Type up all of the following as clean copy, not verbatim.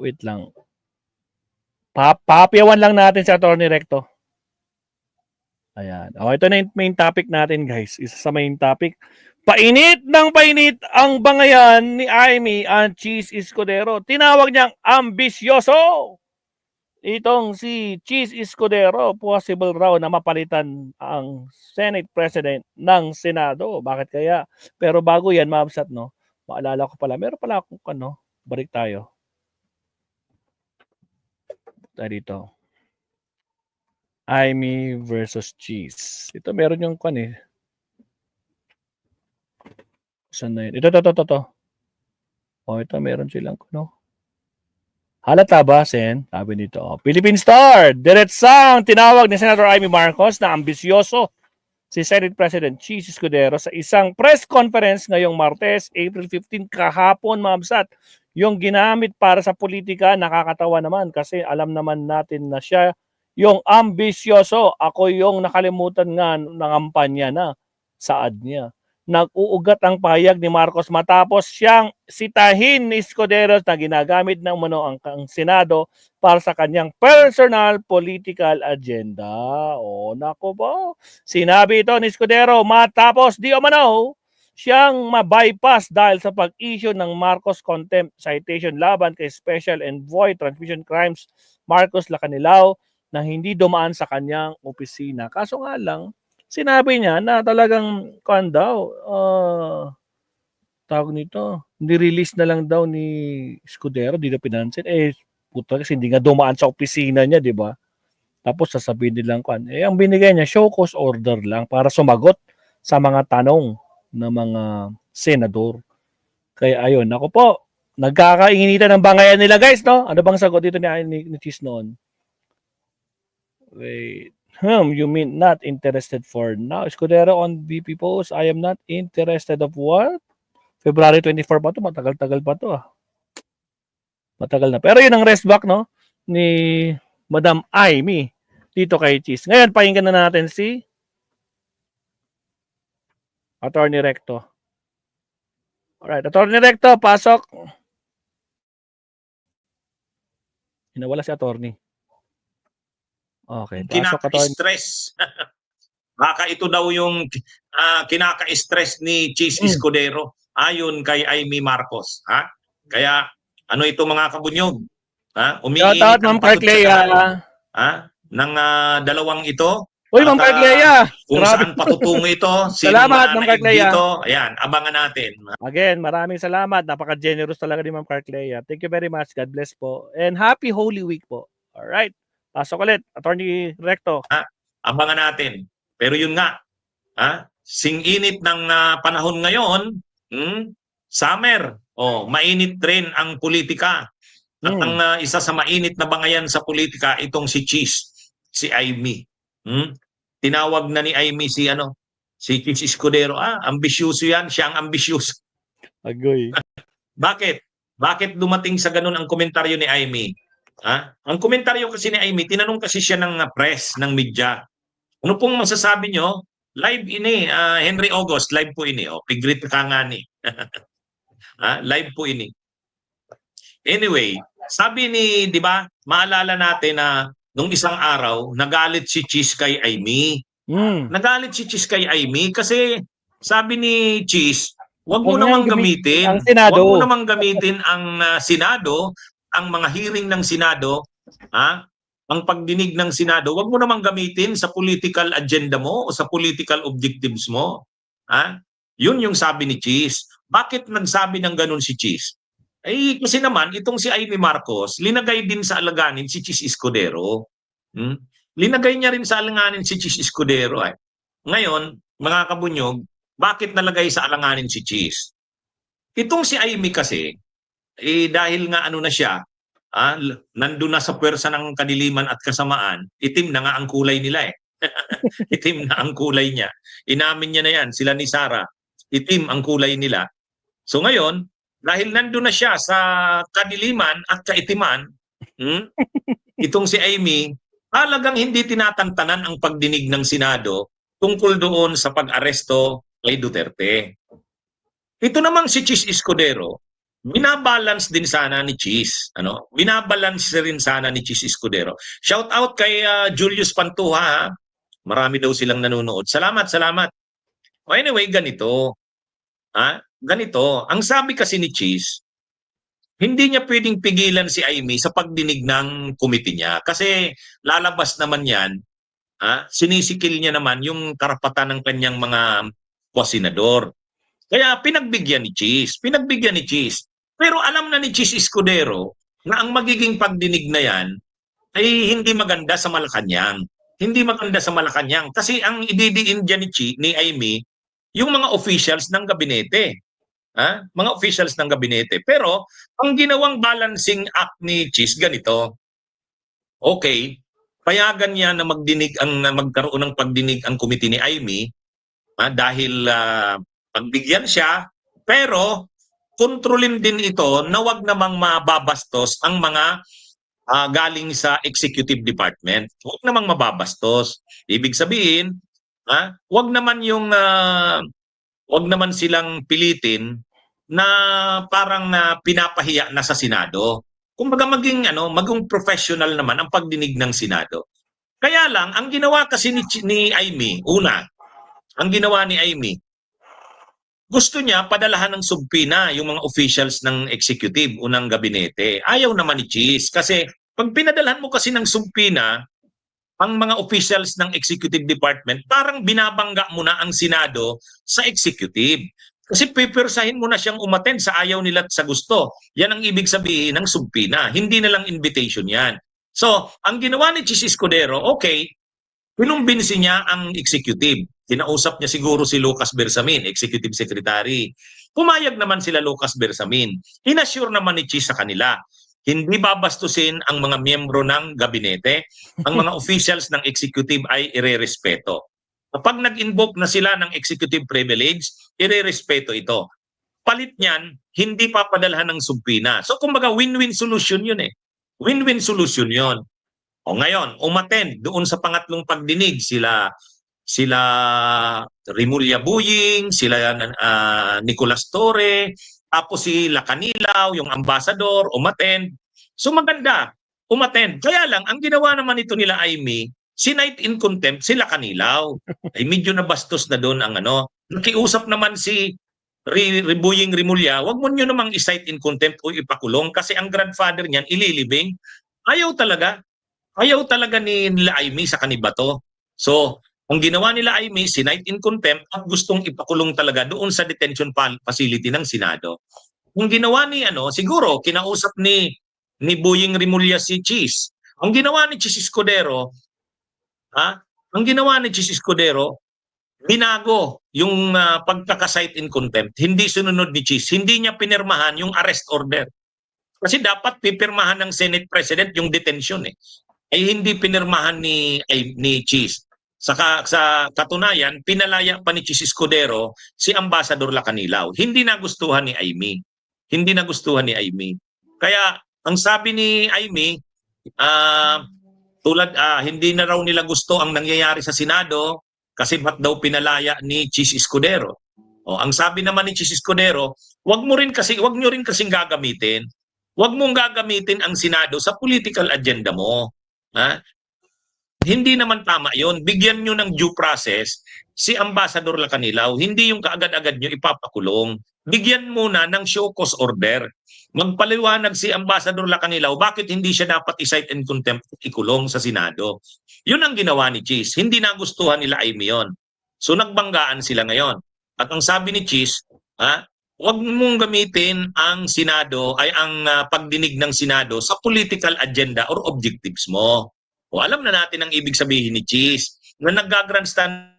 wait lang. Papapiawan lang natin si Attorney Recto. Ayan. O, ito na yung main topic natin, guys. Isa sa main topic. Painit ng painit ang bangayan ni Amy ang Cheese Escudero. Tinawag niyang ambisyoso. Itong si Cheese Escudero, possible raw na mapalitan ang Senate President ng Senado. Bakit kaya? Pero bago yan, Mabsat, no? Maalala ko pala, meron pala akong balik tayo. Dito. Amy versus Cheese. Ito meron yung Saan na yun? Ito. O, ito meron silang Halata ba, Sen? Sabi nito. Philippine Star! Diretsang tinawag ni Senator Amy Marcos na ambisyoso si Senate President Cheese Escudero sa isang press conference ngayong Martes, April 15, kahapon, Mabsat. Yung ginamit para sa politika, nakakatawa naman kasi alam naman natin na siya yung ambisyoso. Ako yung nakalimutan nga ng kampanya na saad niya. Nag-uugat ang pahayag ni Marcos matapos siyang sitahin ni Escudero na ginagamit ng ang Senado para sa kanyang personal political agenda. O, nako po. Sinabi ito ni Escudero matapos di umano siyang ma-bypass dahil sa pag-issue ng Marcos Contempt Citation laban kay Special Envoy Transmission Crimes Marcos Lacanilao na hindi dumaan sa kanyang opisina. Kaso nga lang, sinabi niya na talagang tawag nito, ni-release na lang daw ni Escudero, di na pinansin. Puta kasi hindi nga dumaan sa opisina niya, di ba? Tapos sasabihin nilang ang binigay niya, show cause order lang para sumagot sa mga tanong ng mga senador. Kaya ayun, ako po, nagkakainginitan ng bangayan nila, guys, no? Ano bang sagot dito ni Cheese noon? Wait. You mean not interested for now? Escudero on VP post, I am not interested of what? February 24 pa to, matagal-tagal pa to. Matagal na. Pero yun ang rest back, no? Ni Madam Amy dito kay Cheese. Ngayon, pakinggan na natin si Attorney Recto. Alright, Attorney Recto, pasok. Hinawala si Attorney. Okay, pasok Attorney. Kinaka-stress. Baka ito daw yung kinaka-stress ni Cheese Escudero ayon kay Amy Marcos. Ha? Kaya ano ito mga kabunyog? Ha? Umiinit ang pagkutsahan ng dalawang ito. Uy, Ma'am Carclea! Kung saan patutungo ito, salamat, Ma'am Carclea. Dito, ayan, abangan natin. Again, maraming salamat. Napaka-generous talaga ni Ma'am Carclea. Thank you very much. God bless po. And happy Holy Week po. Alright. Pasok ulit, Attorney Recto. Abangan natin. Pero yun nga, sing-init ng panahon ngayon, summer, mainit rin ang politika. At ang isa sa mainit na bangayan sa politika, itong si Cheese, si Amy. Tinawag na ni Amy si Cheese Escudero. Ambisyoso yan, siya ang ambisyoso. Agoy. Bakit dumating sa ganun ang komentaryo ni Amy? Ang komentaryo kasi ni Amy, tinanong kasi siya ng press, ng media. Ano pong masasabi nyo? Live ini, Henry August, live po ini. Pigrit ka nga ni. Live po ini. Anyway, sabi ni, di ba, maalala natin na nung isang araw, nagalit si Cheese kay Amy. Nagalit si Cheese kay Amy kasi sabi ni Cheese, wag mo namang gamitin. Wag mo namang gamitin ang Senado, ang mga hearing ng Senado, ang pagdinig ng Senado, wag mo namang gamitin sa political agenda mo o sa political objectives mo. Yun yung sabi ni Cheese. Bakit nagsabi ng ganun si Cheese? Kasi naman, itong si Amy Marcos, linagay din sa alanganin si Cheese Escudero. Linagay niya rin sa alanganin si Cheese Escudero. Ngayon, mga kabunyog, bakit nalagay sa alanganin si Cheese? Itong si Amy kasi, dahil nga na siya, nandun na sa pwersa ng kadiliman at kasamaan, itim na nga ang kulay nila Itim na ang kulay niya. Inamin niya na yan, sila ni Sarah. Itim ang kulay nila. So ngayon, dahil nandun na siya sa kadiliman at kaitiman, itong si Amy, talagang hindi tinatantanan ang pagdinig ng Senado tungkol doon sa pag-aresto kay Duterte. Ito namang si Cheese Escudero, binabalance din sana ni Cheese, ano? Binabalance rin sana ni Cheese Escudero. Shout out kay Julius Pantuha, ha? Marami daw silang nanonood. Salamat, salamat. O anyway, ganito. Ha? Ganito. Ang sabi kasi ni Cheese, hindi niya pwedeng pigilan si Amy sa pagdinig ng committee niya. Kasi lalabas naman yan, sinisikil niya naman yung karapatan ng kanyang mga kwasinador. Kaya pinagbigyan ni Cheese. Pinagbigyan ni Cheese. Pero alam na ni Cheese Escudero na ang magiging pagdinig na yan ay hindi maganda sa Malacanang. Hindi maganda sa Malacanang. Kasi ang ididiin dyan ni Amy, yung mga officials ng gabinete. Mga officials ng gabinete. Pero ang ginawang balancing act ni Cheese ganito, okay, payagan niya na magkaroon ng pagdinig ang committee ni Amy dahil pagbigyan siya, pero kontrolin din ito na wag namang mababastos ang mga galing sa executive department. Wag namang mababastos. Ibig sabihin, wag naman wag naman silang pilitin na parang pinapahiya na sa Senado. Kumbaga maging professional naman ang pagdinig ng Senado. Kaya lang ang ginawa kasi ni Amy, ang ginawa ni Amy, gusto niya padalahan ng subpina yung mga officials ng executive o ng gabinete. Ayaw naman ni Cheese kasi pag pinadalhan mo kasi ng subpina ang mga officials ng executive department, parang binabangga mo na ang Senado sa executive. Kasi pipirsahin mo na siyang umattend sa ayaw nila at sa gusto. Yan ang ibig sabihin ng subpina. Hindi na lang invitation yan. So, ang ginawa ni Cheese Escudero, okay, pinumbinsi niya ang executive. Kinausap niya siguro si Lucas Bersamin, executive secretary. Pumayag naman sila Lucas Bersamin. Inassure naman ni Cheese sa kanila, hindi babastusin ang mga miyembro ng gabinete. Ang mga officials ng executive ay irerespeto. Kapag nag-invoke na sila ng executive privilege, irerespeto ito. Palit niyan, hindi papadalhan ng subpina. So kumbaga win-win solution yun eh. Win-win solution yun. O ngayon, umattend doon sa pangatlong pagdinig sila Rimulya Buying, sila Nicolas Torre, tapos si Lacanilaw, yung ambassador, umattend. So maganda, umattend. Kaya lang, ang ginawa naman ito nila Amy, sinight in contempt si Lacanilaw. Ay medyo nabastos na doon ang Nakiusap naman si Buying Rimulya, wag mo nyo namang i-cite in contempt o ipakulong kasi ang grandfather niyan ililibing. Ayaw talaga. Ayaw talaga ni nila Amy sa kanibato. So, ang ginawa nila Amy, sinight in contempt at gustong ipakulong talaga doon sa detention facility ng Senado. Ang ginawa ni siguro kinausap ni Buying Rimulya si Cheese. Ang ginawa ni Cheese Escudero, binago yung pagkaka-cite in contempt. Hindi sununod ni Cheese. Hindi niya pinirmahan yung arrest order. Kasi dapat pipirmahan ng Senate President yung detention eh. Ay hindi pinirmahan ni Cheese. Sa katunayan, pinalaya pa ni Cheese Escudero si Ambassador Lacanilaw. Hindi nagustuhan ni Amy. Hindi nagustuhan ni Amy. Kaya ang sabi ni Amy, hindi na raw nila gusto ang nangyayari sa Senado kasi ba't daw pinalaya ni Cheese Escudero. O, ang sabi naman ni Cheese Escudero, wag nyo rin kasing gagamitin. Wag mong gagamitin ang Senado sa political agenda mo. Hindi naman tama yon. Bigyan nyo ng due process si Ambassador Lacanilaw. Hindi yung kaagad-agad nyo ipapakulong. Bigyan muna ng show cause order. Magpaliwanag si Ambassador Lacanilaw bakit hindi siya dapat i-cite in contempt at ikulong sa Senado. Yun ang ginawa ni Cheese. Hindi nagustuhan nila Amy yun. So nagbanggaan sila ngayon. At ang sabi ni Cheese, wag mong gamitin ang Senado ay ang pagdinig ng Senado sa political agenda or objectives mo. O alam na natin ang ibig sabihin ni Cheese na nag-grandstanding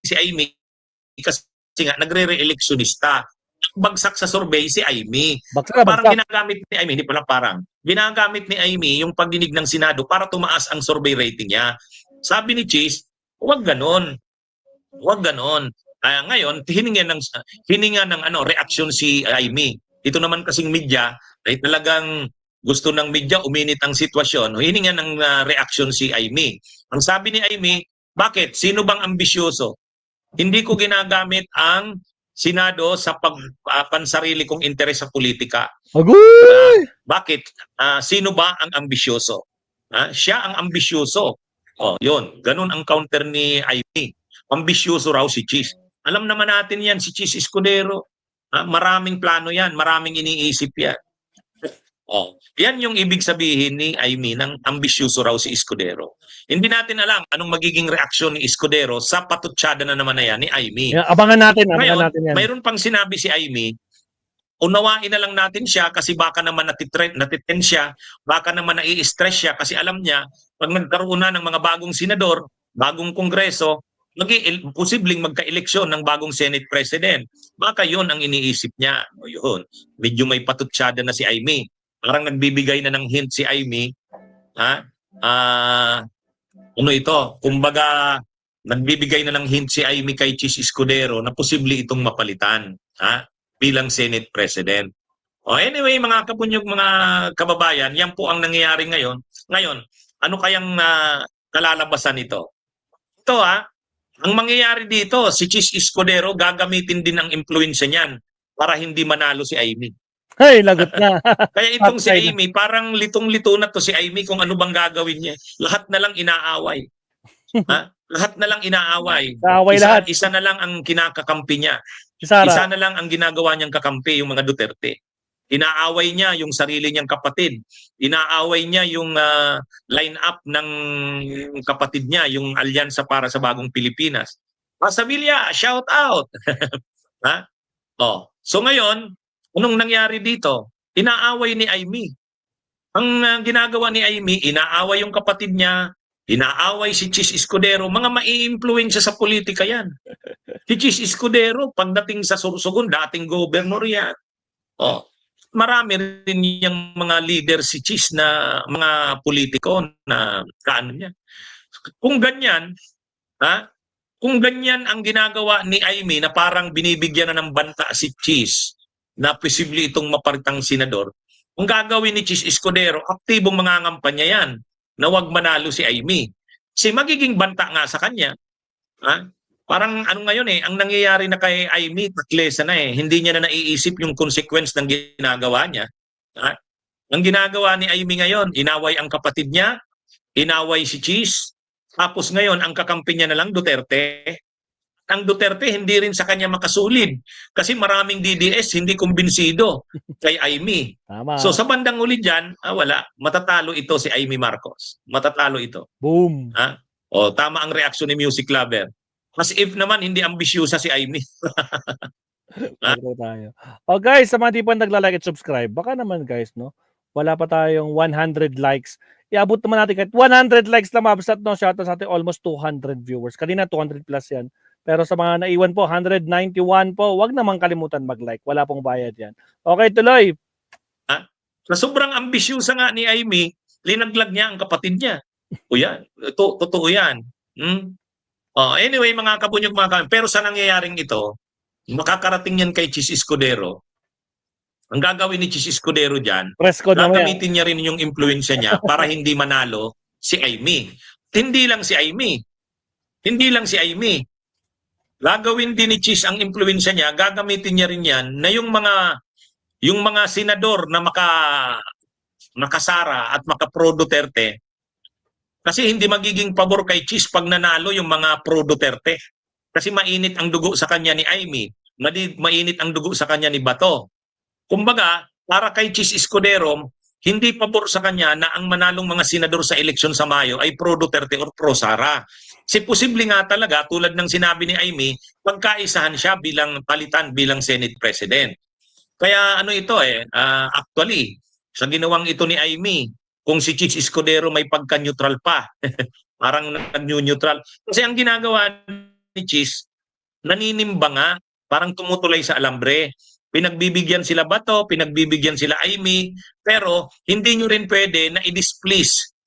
si Amy kasi nga nagre-re-electionista. Bagsak sa survey si Amy. Parang ginagamit ni Amy, ginagamit ni Amy yung pagdinig ng Senado para tumaas ang survey rating niya. Sabi ni Cheese, wag ganon. Wag ganon. Ngayon, hininga ng reaksyon si Amy. Ito naman kasing media, ay talagang gusto ng media uminit ang sitwasyon. Hininga ng reaksyon si Amy. Ang sabi ni Amy, bakit? Sino bang ambisyoso? Hindi ko ginagamit ang Senado sa pansarili kong interes sa politika. Agoy! Bakit? Sino ba ang ambisyoso? Siya ang ambisyoso. Yun. Ganun ang counter ni Amy. Ambisyoso raw si Cheese. Alam naman natin yan, si Cheese Escudero. Maraming plano yan, maraming iniisip yan. Yan yung ibig sabihin ni Amy ng ambisyoso raw si Escudero. Hindi natin alam anong magiging reaksyon ni Escudero sa patutsada na naman na yan ni Amy. Yeah, abangan natin Ngayon, yan. mayroon pang sinabi si Amy, unawain na lang natin siya kasi baka naman natiten siya, baka naman nai-stress siya kasi alam niya, pag nagkaroon na ng mga bagong senador, bagong kongreso, posibleng magka-eleksyon ng bagong Senate President. Baka yun ang iniisip niya. Yun. Medyo may patutsada na si Amy. Parang nagbibigay na ng hint si Amy. Ano ito? Kumbaga, nagbibigay na ng hint si Amy kay Cheese Escudero na posible itong mapalitan bilang Senate President. Anyway, mga kapunyog, mga kababayan, yan po ang nangyayari ngayon. Ngayon, ano kayang kalalabasan nito? Ito ang mangyayari dito, si Cheese Escudero gagamitin din ang impluensya niyan para hindi manalo si Amy. Hey, lagot na. Kaya itong si Amy, parang litong-lito na to si Amy kung ano bang gagawin niya. Lahat na lang inaaway. Lahat na lang inaaway. Isa na lang ang kinakakampi niya. Isa na lang ang ginagawa niyang kakampi, yung mga Duterte. Inaaway niya yung sarili niyang kapatid. Inaaway niya yung line-up ng kapatid niya, yung alyansa para sa bagong Pilipinas. Pasabilia, shout out! So ngayon, anong nangyari dito? Inaaway ni Amy. Ang ginagawa ni Amy, inaaway yung kapatid niya, inaaway si Cheese Escudero, mga mai-influensya sa politika yan. Si Cheese Escudero, pagdating sa Sorsogon, dating governor yan. Marami rin yung mga leader si Cheese na mga politiko na kaano niya. Kung ganyan, kung ganyan ang ginagawa ni Amy na parang binibigyan na ng banta si Cheese na posible itong maparitang senador, kung gagawin ni Cheese Escudero, aktibong mangangampanya yan na wag manalo si Amy. Kasi magiging banta nga sa kanya. Parang ano ngayon ang nangyayari na kay Amy, taklesa na hindi niya na naiisip yung consequence ng ginagawa niya. Ang ginagawa ni Amy ngayon, inaway ang kapatid niya, inaway si Cheese, tapos ngayon ang kakampi niya na lang Duterte. Ang Duterte hindi rin sa kanya makasulid kasi maraming DDS hindi kumbinsido kay Amy. Tama. So sa bandang uli dyan, wala. Matatalo ito si Amy Marcos. Matatalo ito. Boom. Tama ang reaksyon ni Music Lover. As if naman hindi ambisyosa si Amy. tayo. Guys, sa mga di pa nagla-like at subscribe, baka naman guys, no? Wala pa tayong 100 likes. Iabot naman natin kahit 100 likes lang mabasat, no? Shoutout sa ating almost 200 viewers. Kanina 200 plus yan. Pero sa mga naiwan po, 191 po, wag naman kalimutan mag-like. Wala pong bayad yan. Okay, tuloy. Sa sobrang ambisyosa nga ni Amy, linaglag niya ang kapatid niya. Yan. Totoo yan. Anyway, mga kabunyog, pero sa nangyayaring ito, makakarating yan kay Cheese Escudero. Ang gagawin ni Cheese Escudero dyan, gagamitin niya rin yung influensya niya para hindi manalo si Amy. Hindi lang si Amy. Gagawin din ni Cheese ang influensya niya, gagamitin niya rin yan na yung mga senador na makasara at maka-pro Duterte. Kasi hindi magiging pabor kay Cheese pag nanalo yung mga pro Duterte. Kasi mainit ang dugo sa kanya ni Amy. Mainit ang dugo sa kanya ni Bato. Kumbaga, para kay Cheese Escudero, hindi pabor sa kanya na ang manalong mga senador sa eleksyon sa Mayo ay pro Duterte or pro Sara. Kasi posible nga talaga, tulad ng sinabi ni Amy, pagkaisahan siya palitan bilang Senate President. Kaya actually, sa ginawang ito ni Amy, kung si Cheese Escudero may pagka-neutral pa, parang nag-neutral. Kasi ang ginagawa ni Cheese, naninimba nga, parang tumutulay sa alambre. Pinagbibigyan sila Bato, pinagbibigyan sila Amy, pero hindi nyo rin pwede na i-displease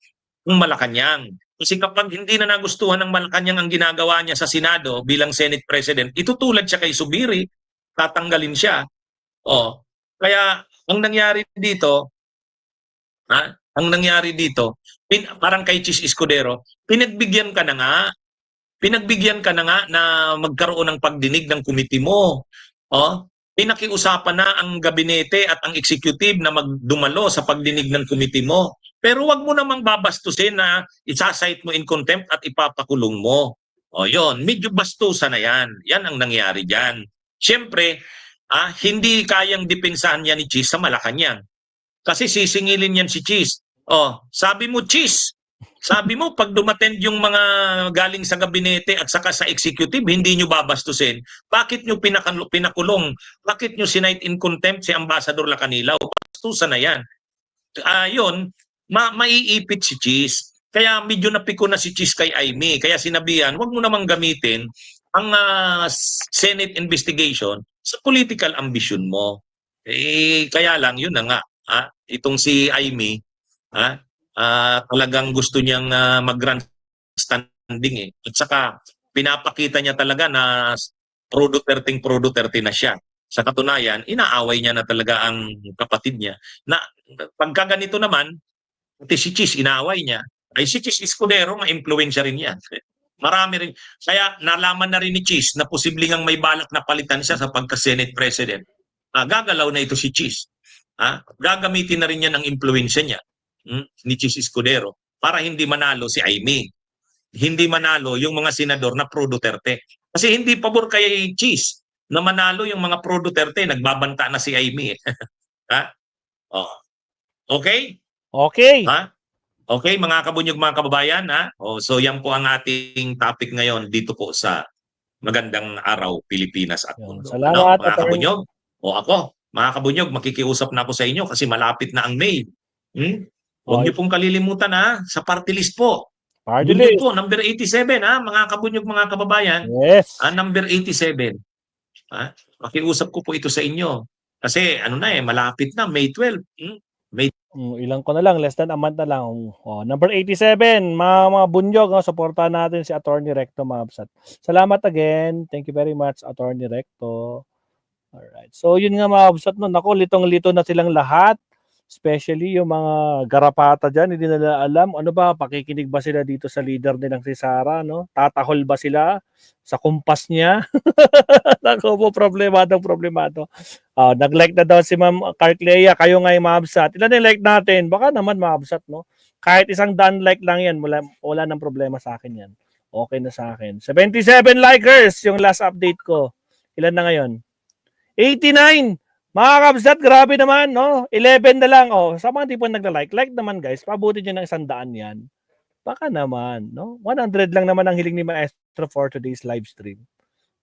ng Malacanang. Kasi kapag hindi na nagustuhan ng Malacanang ang ginagawa niya sa Senado bilang Senate President, itutulad siya kay Subiri, tatanggalin siya. Kaya ang nangyari dito, parang kay Cheese Escudero, pinagbigyan ka na nga na magkaroon ng pagdinig ng komite mo. pinakiusapan na ang gabinete at ang executive na magdumalo sa pagdinig ng committee mo. Pero wag mo namang babastusin na isasite mo in contempt at ipapakulong mo. Yon, medyo bastusan na yan. Yan ang nangyari diyan. Siyempre, hindi kayang depensahan yan ni Cheese sa Malacanang. Kasi sisingilin yan si Cheese. Sabi mo, Cheese, sabi mo, pag dumatend yung mga galing sa gabinete at saka sa executive, hindi nyo babastusin. Bakit nyo pinakulong? Bakit nyo sinight in contempt si Ambassador Lacanilaw? Bastusan na yan. Yun, maiipit si Cheese. Kaya medyo napiko na si Cheese kay Aimee. Kaya sinabihan, wag mo namang gamitin ang Senate investigation sa political ambition mo. Kaya lang, yun na nga. Itong si Aimee, talagang gusto niyang mag-grandstanding At saka pinapakita niya talaga na pro Duterte na siya. Sa katunayan, inaaway niya na talaga ang kapatid niya. Na pagka ganito naman, pati si Cheese inaaway niya. Ay si Cheese Escudero, ma-influensya rin yan. Marami rin. Kaya nalaman na rin ni Cheese na posibleng ang may balak na palitan siya sa pagka-Senate President. Gagalaw na ito si Cheese. Gagamitin na rin niya ng influensya niya ni Cheese Escudero para hindi manalo si Aimee. Hindi manalo yung mga senador na pro Duterte. Kasi hindi pabor kay Cheese na manalo yung mga pro Duterte, nagbabanta na si Aimee. Okay? Okay. Okay, mga kabunyog, mga kababayan. So yan po ang ating topic ngayon dito po sa Magandang Araw Pilipinas at Mundo. Salamat, mga kabunyog. Ako, mga kabunyog, makikiusap na ako sa inyo kasi malapit na ang May. Huwag niyo pong kalilimutan sa party list po. Party list po, number 87 mga kabunyog, mga kababayan. Yes. Number 87. Makiusap ko po ito sa inyo. Kasi malapit na, May 12. Ilang ko na lang, less than a month na lang. Number 87, mga bunyog, supportahan natin si Attorney Recto, mga Salamat again. Thank you very much, Attorney Recto. Alright. So, yun nga, mga absat nun. Ako, litong-lito na silang lahat. Especially yung mga garapata dyan, hindi nila alam. Ano ba, pakikinig ba sila dito sa leader nilang si Sara, no? Tatahol ba sila sa kumpas niya? Naku po, problemado. Nag-like na daw si Ma'am Carclea. Kayo nga yung maabsat. Ilan yung like natin? Baka naman maabsat, no? Kahit 100 like lang yan, wala nang problema sa akin yan. Okay na sa akin. 77 likers yung last update ko. Ilan na ngayon? 89! Mga kabsat, grabe naman, no? 11 na lang, Sa mga di po nagla-like, like naman guys, pabuti nyo ng 100 yan. Baka naman, no? 100 lang naman ang hiling ni Maestro for today's live stream.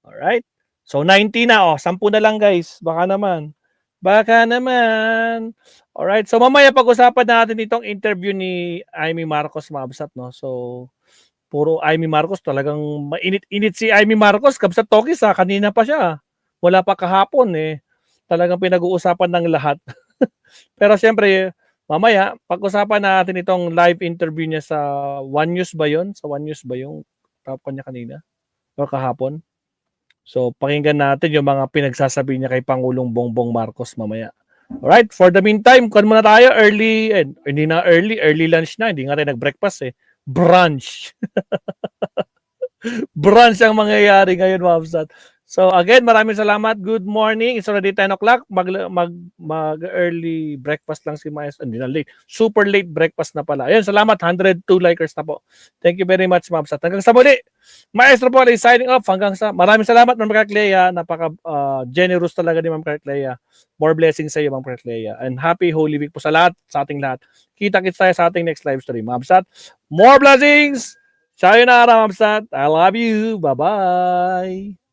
Alright? So, 90 na, 10 na lang guys. Baka naman. Alright, so mamaya pag-usapan natin itong interview ni Aimee Marcos, mga kabsat, no? So, puro Aimee Marcos, talagang mainit-init si Aimee Marcos. Kabsat Tokis, kanina pa siya. Wala pa kahapon, Talagang pinag-uusapan ng lahat. Pero siyempre, mamaya, pag-usapan natin itong live interview niya sa One News ba yun? Sa One News ba yung top niya kanina? O kahapon? So, pakinggan natin yung mga pinagsasabi niya kay Pangulong Bongbong Marcos mamaya. Alright, for the meantime, kuhan muna tayo early lunch na. Hindi nga rin nag-breakfast Brunch. Brunch ang mangyayari ngayon, Mavsat. So again, maraming salamat. Good morning. It's already 10 o'clock. Mag-early breakfast lang si Maestro. Hindi na late. Super late breakfast na pala. Ayun, salamat. 102 likers na po. Thank you very much, Ma'am Sat. Hanggang sa muli. Maestro po is signing off. Maraming salamat, Ma'am Carclea. Napaka-generous talaga ni Ma'am Carclea. More blessings sa iyo, Ma'am Carclea. And happy Holy Week po sa lahat, sa ating lahat. Kita-kits tayo sa ating next live stream. Ma'am Sat, more blessings! Sayonara, Ma'am Sat. I love you. Bye-bye.